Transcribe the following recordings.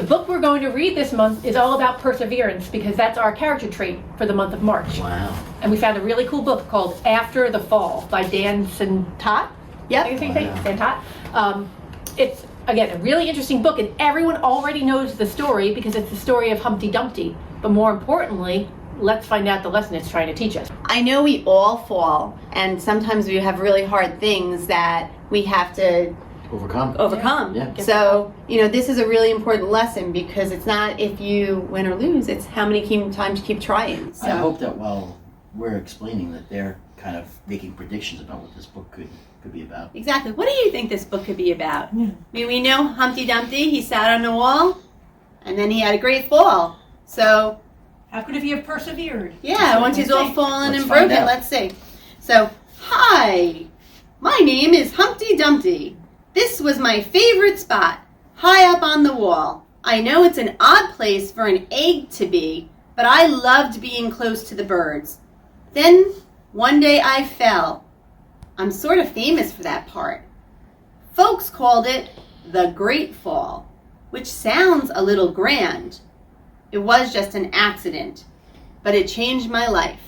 book we're going to read this month is all about perseverance because that's our character trait for the month of March. Wow. And we found a really cool book called After the Fall by Dan Santat. Yep. Santat. It's, again, a really interesting book, and everyone already knows the story because it's the story of Humpty Dumpty. But more importantly, let's find out the lesson it's trying to teach us. I know we all fall, and sometimes we have really hard things that we have to overcome. Yeah. So, this is a really important lesson because it's not if you win or lose, it's how many times you keep trying. So. I hope that while we're explaining that they're kind of making predictions about what this book could be about. Exactly. What do you think this book could be about? Yeah. I mean, we know Humpty Dumpty, he sat on the wall, and then he had a great fall. So, how could he have persevered? Yeah, once he's all fallen and broken, let's see. So, hi, my name is Humpty Dumpty. This was my favorite spot, high up on the wall. I know it's an odd place for an egg to be, but I loved being close to the birds. Then, one day I fell. I'm sort of famous for that part. Folks called it the Great Fall, which sounds a little grand. It was just an accident, but it changed my life.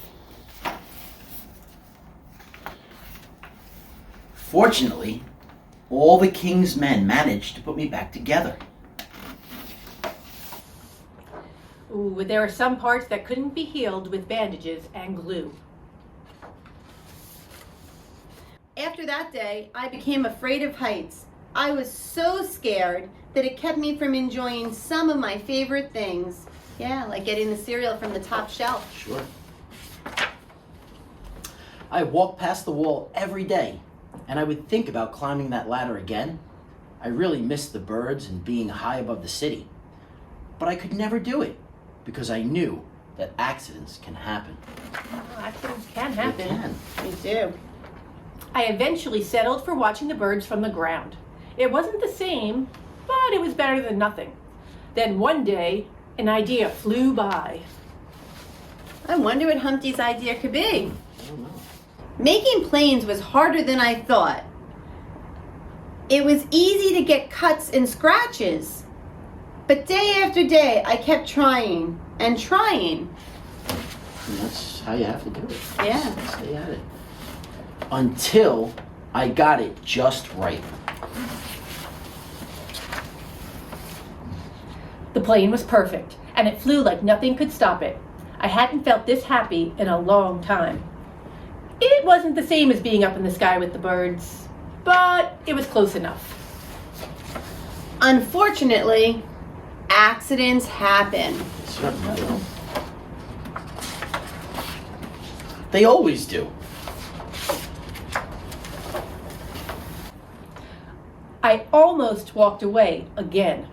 Fortunately, all the king's men managed to put me back together. Ooh, there are some parts that couldn't be healed with bandages and glue. After that day, I became afraid of heights. I was so scared that it kept me from enjoying some of my favorite things. Yeah, like getting the cereal from the top shelf. Sure. I walked past the wall every day, and I would think about climbing that ladder again. I really missed the birds and being high above the city. But I could never do it, because I knew that accidents can happen. Oh, accidents can happen. They can. They do. I eventually settled for watching the birds from the ground. It wasn't the same, but it was better than nothing. Then one day, an idea flew by. I wonder what Humpty's idea could be. I don't know. Making planes was harder than I thought. It was easy to get cuts and scratches. But day after day, I kept trying and trying. And that's how you have to do it. Yeah. Stay at it. Until I got it just right. The plane was perfect, and it flew like nothing could stop it. I hadn't felt this happy in a long time. It wasn't the same as being up in the sky with the birds, but it was close enough. Unfortunately, accidents happen. Certainly do. They always do. I almost walked away again.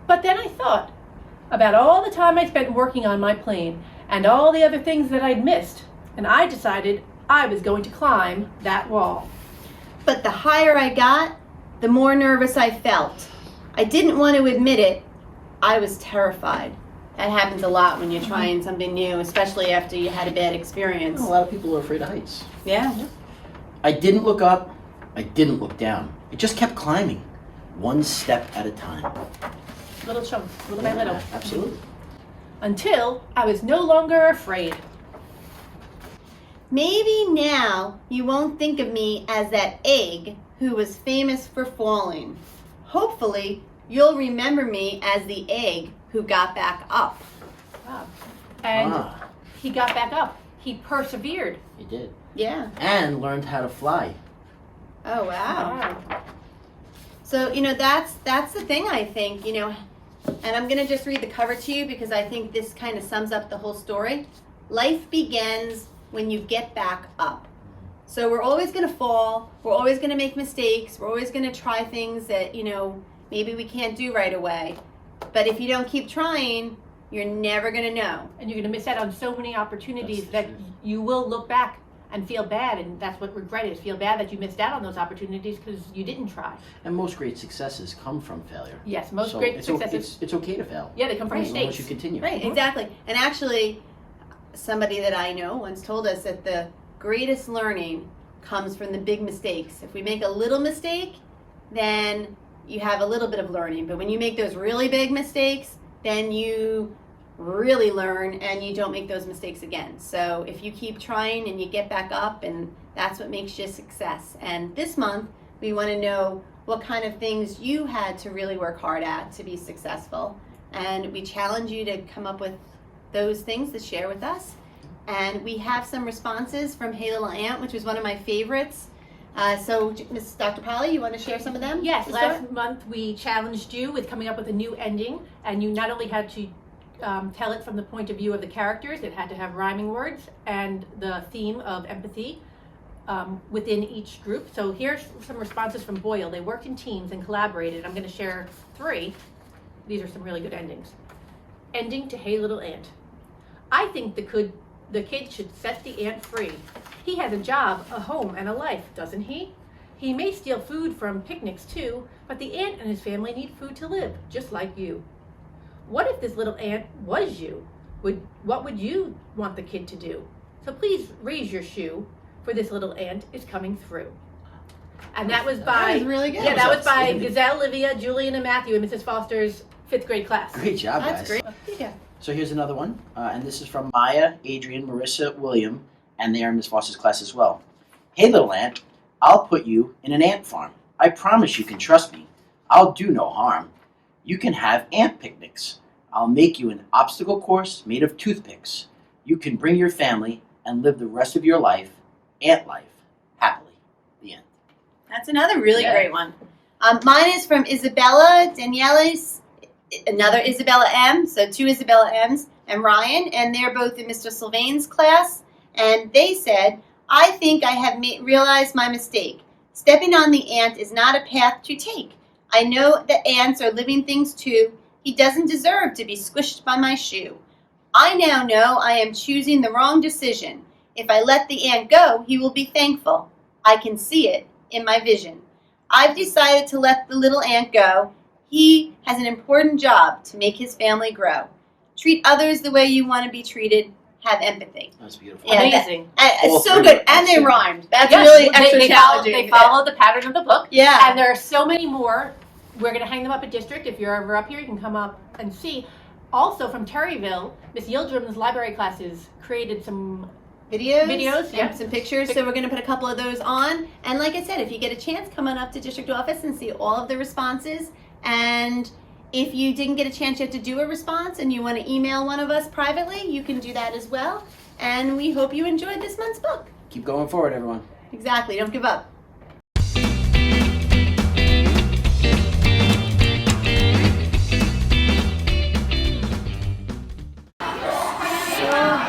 But then I thought about all the time I spent working on my plane and all the other things that I'd missed, and I decided I was going to climb that wall. But the higher I got, the more nervous I felt. I didn't want to admit it. I was terrified. That happens a lot when you're trying something new, especially after you had a bad experience. A lot of people are afraid of heights. Yeah. I didn't look up. I didn't look down. It just kept climbing, one step at a time. Little chunk, little by little. Absolutely. Until I was no longer afraid. Maybe now you won't think of me as that egg who was famous for falling. Hopefully, you'll remember me as the egg who got back up. Wow. And he got back up. He persevered. He did. Yeah. And learned how to fly. Oh, wow. So, that's the thing, I think, and I'm going to just read the cover to you because I think this kind of sums up the whole story. Life begins when you get back up. So we're always going to fall. We're always going to make mistakes. We're always going to try things that, maybe we can't do right away. But if you don't keep trying, you're never going to know. And you're going to miss out on so many opportunities that you will look back and feel bad, and that's what regret is. Feel bad that you missed out on those opportunities because you didn't try. And most great successes come from failure. Yes, most great successes. It's okay to fail. Yeah, they come from mistakes. As long as you continue. Right, exactly. And actually, somebody that I know once told us that the greatest learning comes from the big mistakes. If we make a little mistake, then you have a little bit of learning. But when you make those really big mistakes, then you really learn and you don't make those mistakes again. So if you keep trying and you get back up, and that's what makes you a success. And this month, we want to know what kind of things you had to really work hard at to be successful. And we challenge you to come up with those things to share with us. And we have some responses from Hey Little Ant, which was one of my favorites. So, Ms. Dr. Polly, you want to share some of them? Yes, last month we challenged you with coming up with a new ending, and you not only had to tell it from the point of view of the characters, it had to have rhyming words and the theme of empathy within each group. So here's some responses from Boyle. They worked in teams and collaborated. I'm going to share 3. These are some really good endings. Ending to Hey Little Ant. I think the kid should set the ant free. He has a job, a home, and a life, doesn't he? He may steal food from picnics too, but the ant and his family need food to live, just like you. What if this little ant was you? What would you want the kid to do? So please raise your shoe, for this little ant is coming through. And that was by... That was really good. Yeah, that was by Gazelle, Olivia, Julian, and Matthew in Mrs. Foster's 5th grade class. Great job, guys. That's great. Yeah. So here's another one, and this is from Maya, Adrian, Marissa, William, and they are in Miss Foster's class as well. Hey, little ant, I'll put you in an ant farm. I promise you can trust me. I'll do no harm. You can have ant picnics. I'll make you an obstacle course made of toothpicks. You can bring your family and live the rest of your life, ant life, happily. The end. That's another really great one. Mine is from Isabella Daniela's, another Isabella M, so 2 Isabella M's, and Ryan, and they're both in Mr. Sylvain's class, and they said, I think I have realized my mistake. Stepping on the ant is not a path to take. I know that ants are living things too. He doesn't deserve to be squished by my shoe. I now know I am choosing the wrong decision. If I let the ant go, he will be thankful. I can see it in my vision. I've decided to let the little ant go. He has an important job to make his family grow. Treat others the way you want to be treated. Have empathy. That's beautiful. Yeah, amazing. It's so good. And they rhymed. That's Yes, really extra challenging. They followed the pattern of the book. Yeah. And there are so many more. We're going to hang them up at District. If you're ever up here, you can come up and see. Also from Terryville, Miss Yildrim's library classes created some videos, and some pictures. So we're going to put a couple of those on. And like I said, if you get a chance, come on up to district office and see all of the responses. And if you didn't get a chance yet to do a response and you want to email one of us privately, you can do that as well. And we hope you enjoyed this month's book. Keep going forward, everyone. Exactly. Don't give up.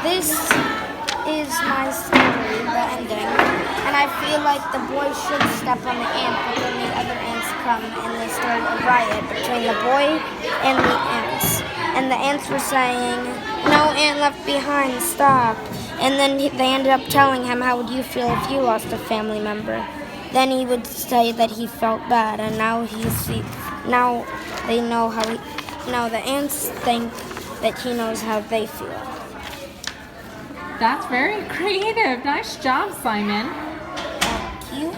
This is my story, the ending, and I feel like the boy should step on the ant, but then the other ants come and they start a riot between the boy and the ants. And the ants were saying, "No ant left behind, stop." And then they ended up telling him, "How would you feel if you lost a family member?" Then he would say that he felt bad, and now they know how now the ants think that he knows how they feel. That's very creative. Nice job, Simon. Thank you.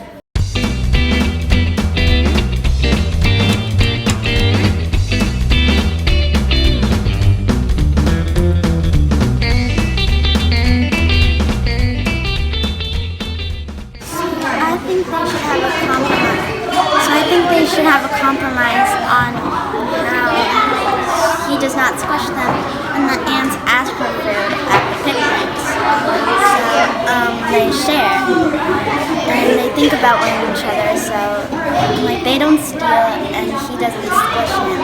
I think they should have a compromise on how he does not squish them and the ants ask for food at the picnics. So they share and they think about each other. So like they don't steal and he doesn't squish him.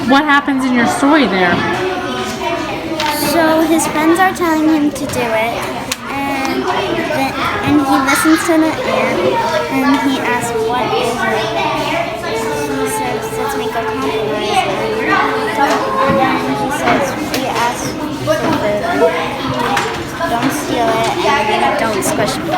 What happens in your story there? So his friends are telling him to do it. And he listens to the ant, and he asks, what is it? He says, let's make a compromise. And then he says, we ask for food. Don't steal it, and don't squish me.